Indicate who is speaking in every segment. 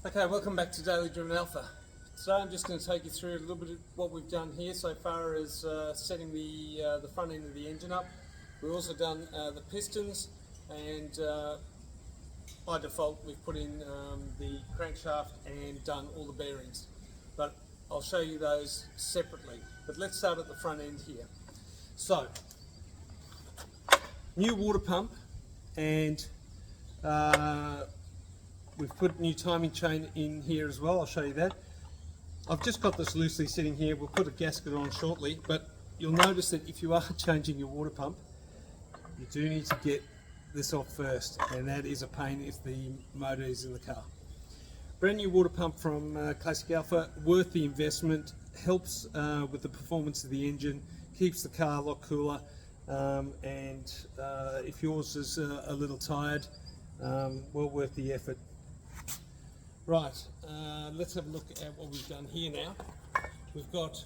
Speaker 1: Okay, welcome back to Daily Driven Alpha. Today I'm just going to take you through a little bit of what we've done here so far as setting the front end of the engine up. We've also done the pistons, and by default we've put in the crankshaft and done all the bearings. But I'll show you those separately. But let's start at the front end here. So, new water pump, and we've put new timing chain in here as well. I'll show you that. I've just got this loosely sitting here. We'll put a gasket on shortly, but you'll notice that if you are changing your water pump, you do need to get this off first, and that is a pain if the motor is in the car. Brand new water pump from Classic Alfa, worth the investment, helps with the performance of the engine, keeps the car a lot cooler, and if yours is a little tired, well worth the effort. Right, let's have a look at what we've done here now. We've got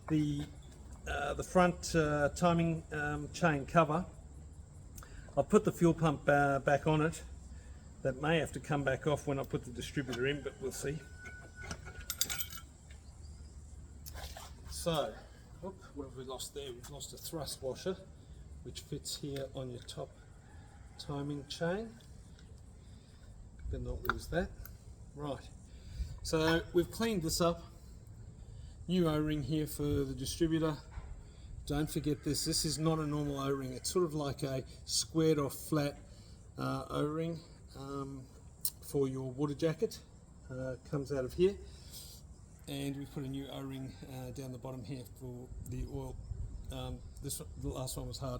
Speaker 1: the front timing chain cover. I'll put the fuel pump back on it. That may have to come back off when I put the distributor in, but we'll see. So, what have we lost there? We've lost a thrust washer, which fits here on your top timing chain. Better not lose that. Right, so we've cleaned this up. New O-ring here for the distributor. Don't forget this. This is not a normal O-ring. It's sort of like a squared off flat O-ring for your water jacket. Comes out of here. And we put a new O-ring down the bottom here for the oil. The last one was hard.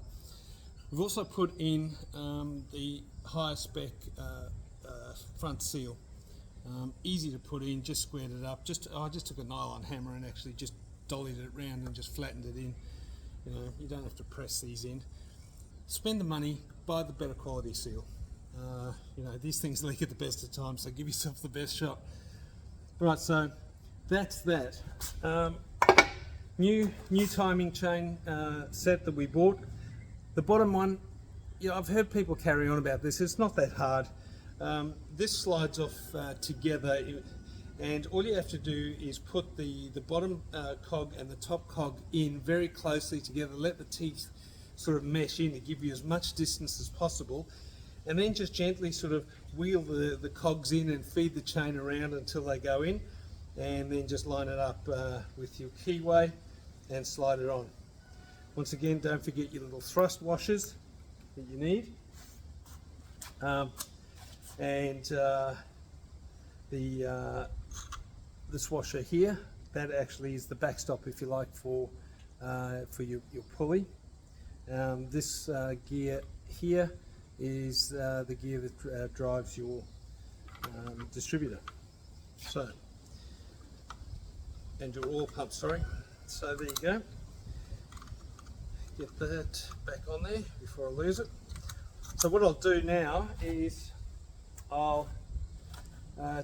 Speaker 1: We've also put in the higher spec front seal. Easy to put in, just squared it up. I just took a nylon hammer and actually just dollied it around and just flattened it in. You know, you don't have to press these in. Spend the money, buy the better quality seal. You know, these things leak at the best of times, so give yourself the best shot. Right, so that's that. New timing chain set that we bought. The bottom one, you know, I've heard people carry on about this. It's not that hard. This slides off together, and all you have to do is put the bottom cog and the top cog in very closely together. Let the teeth sort of mesh in to give you as much distance as possible, and then just gently sort of wheel the cogs in and feed the chain around until they go in, and then just line it up with your keyway and slide it on. Once again, don't forget your little thrust washers that you need. This washer here, that actually is the backstop, if you like, for your pulley. This gear here is the gear that drives your distributor. So, and your oil pump, sorry. So there you go. Get that back on there before I lose it. So what I'll do now is I'll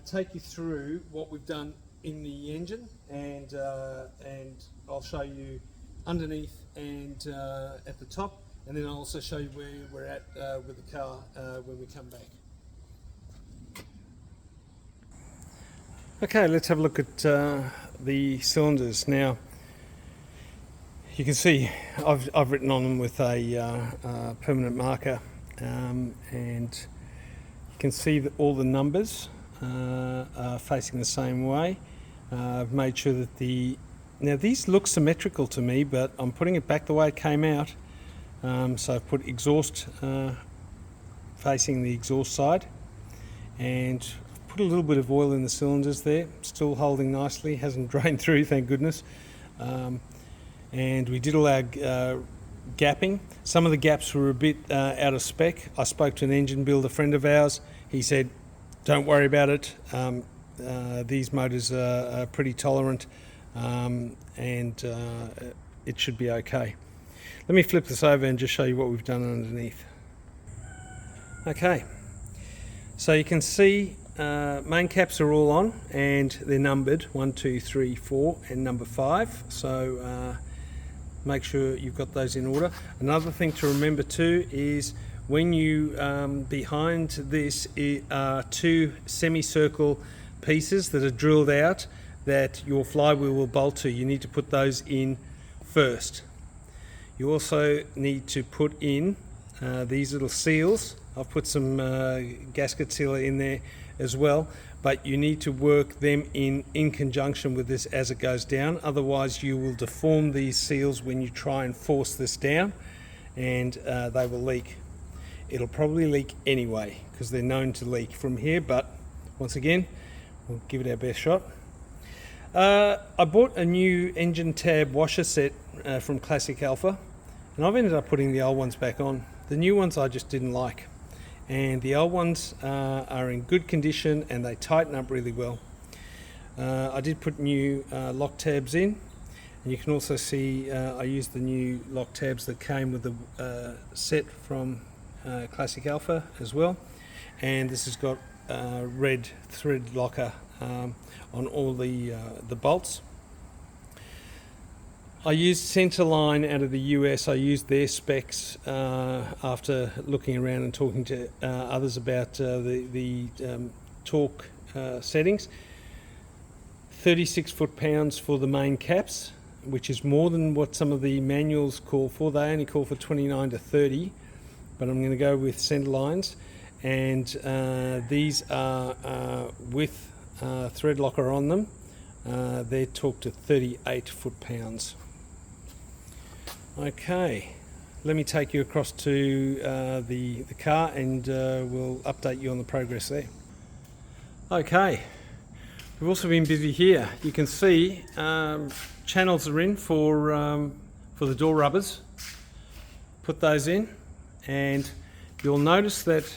Speaker 1: take you through what we've done in the engine, and I'll show you underneath and at the top, and then I'll also show you where we're at with the car when we come back. Okay, let's have a look at the cylinders now. You can see I've written on them with a permanent marker, and you can see that all the numbers are facing the same way. I've made sure that now these look symmetrical to me, but I'm putting it back the way it came out. So I've put exhaust facing the exhaust side, and put a little bit of oil in the cylinders there, still holding nicely, hasn't drained through, thank goodness. And we did all our gapping. Some of the gaps were a bit out of spec. I spoke to an engine builder friend of ours. He said, don't worry about it. These motors are pretty tolerant, and it should be okay. Let me flip this over and just show you what we've done underneath. Okay, so you can see main caps are all on, and they're numbered 1, 2, 3, 4 and number 5. So make sure you've got those in order. Another thing to remember too is when you behind this are two semicircle pieces that are drilled out that your flywheel will bolt to. You need to put those in first. You also need to put in these little seals. I've put some gasket sealer in there as well, but you need to work them in conjunction with this as it goes down. Otherwise you will deform these seals when you try and force this down, and they will leak. It'll probably leak anyway because they're known to leak from here, but once again we'll give it our best shot. I bought a new engine tab washer set from Classic Alfa, and I've ended up putting the old ones back on. The new ones I just didn't like, and the old ones are in good condition and they tighten up really well. I did put new lock tabs in, and you can also see I used the new lock tabs that came with the set from Classic Alfa as well, and this has got red thread locker on all the bolts. I used Centerline out of the US. I used their specs after looking around and talking to others about the torque settings. 36 foot-pounds for the main caps, which is more than what some of the manuals call for. They only call for 29 to 30, but I'm going to go with Centerlines, and these are with thread locker on them. They're torqued to 38 foot-pounds. Okay, let me take you across to the car, and we'll update you on the progress there. Okay, we've also been busy here. You can see channels are in for the door rubbers. Put those in, and you'll notice that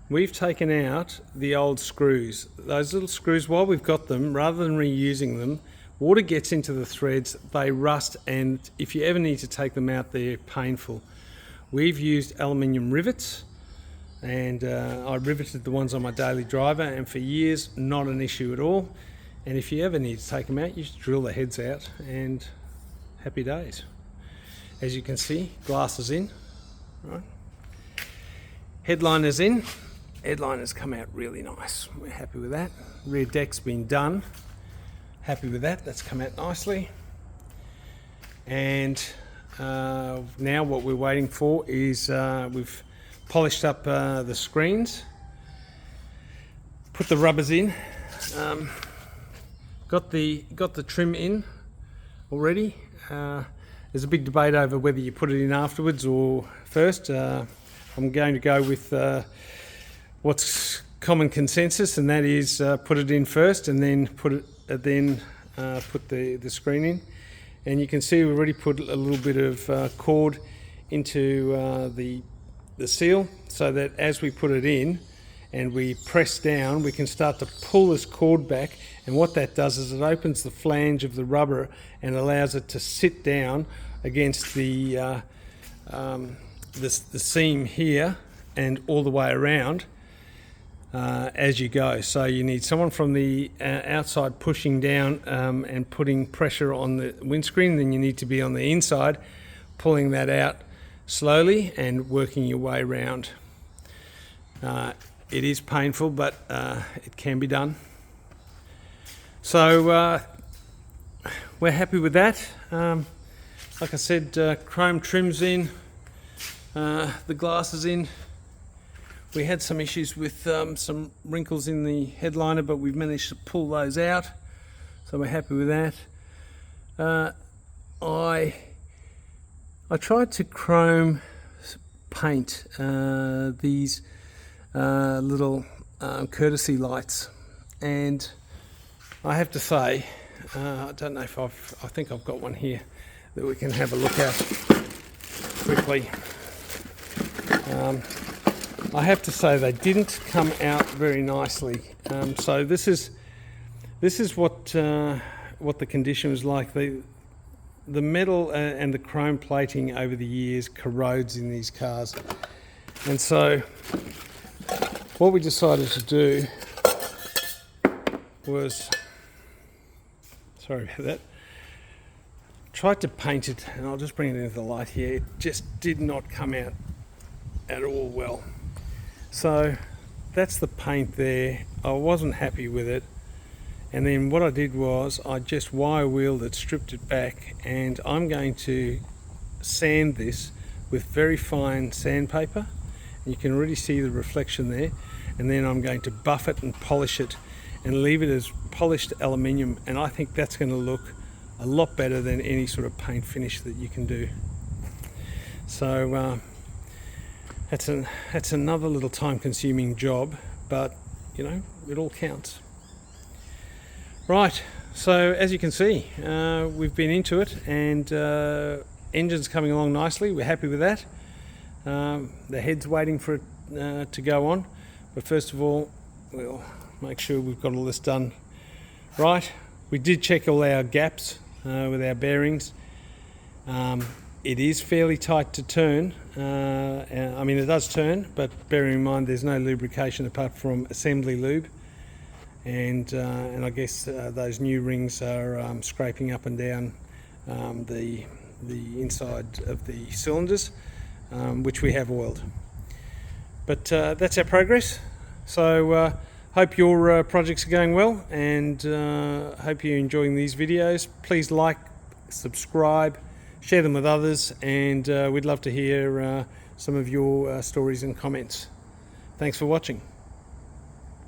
Speaker 1: we've taken out the old screws. Those little screws, while we've got them, rather than reusing them, water gets into the threads, they rust, and if you ever need to take them out, they're painful. We've used aluminium rivets, and I riveted the ones on my daily driver, and for years, not an issue at all. And if you ever need to take them out, you just drill the heads out, and happy days. As you can see, glass is in, right? Headliner's in. Headliner's come out really nice. We're happy with that. Rear deck's been done. Happy with that. That's come out nicely. And now what we're waiting for is we've polished up the screens, put the rubbers in, got the trim in already. There's a big debate over whether you put it in afterwards or first. I'm going to go with what's common consensus, and that is put it in first and then put the screen in. And you can see we've already put a little bit of cord into the seal, so that as we put it in and we press down, we can start to pull this cord back, and what that does is it opens the flange of the rubber and allows it to sit down against the seam here and all the way around as you go. So you need someone from the outside pushing down and putting pressure on the windscreen, then you need to be on the inside pulling that out slowly and working your way around. It is painful, but it can be done. So we're happy with that. Like I said, chrome trim's in, the glass is in. We had some issues with some wrinkles in the headliner, but we've managed to pull those out, so we're happy with that. I tried to chrome paint these little courtesy lights, and I have to say, I don't know if I think I've got one here that we can have a look at quickly. I have to say they didn't come out very nicely. So this is what the condition was like. The metal and the chrome plating over the years corrodes in these cars, and so what we decided to do was, sorry about that, tried to paint it, and I'll just bring it into the light here. It just did not come out at all well. So that's the paint there. I wasn't happy with it, and then what I did was I just wire wheeled it, stripped it back, and I'm going to sand this with very fine sandpaper. You can already see the reflection there, and then I'm going to buff it and polish it and leave it as polished aluminium, and I think that's going to look a lot better than any sort of paint finish that you can do. So that's another little time-consuming job, but you know, it all counts. Right, so as you can see, we've been into it, and engine's coming along nicely. We're happy with that. The head's waiting for it to go on, but first of all we'll make sure we've got all this done right. We did check all our gaps with our bearings. It is fairly tight to turn. I mean, it does turn, but bearing in mind there's no lubrication apart from assembly lube, and I guess those new rings are scraping up and down the inside of the cylinders, which we have oiled. But that's our progress. So hope your projects are going well, and hope you're enjoying these videos. Please like, subscribe, share them with others, and we'd love to hear some of your stories and comments. Thanks for watching.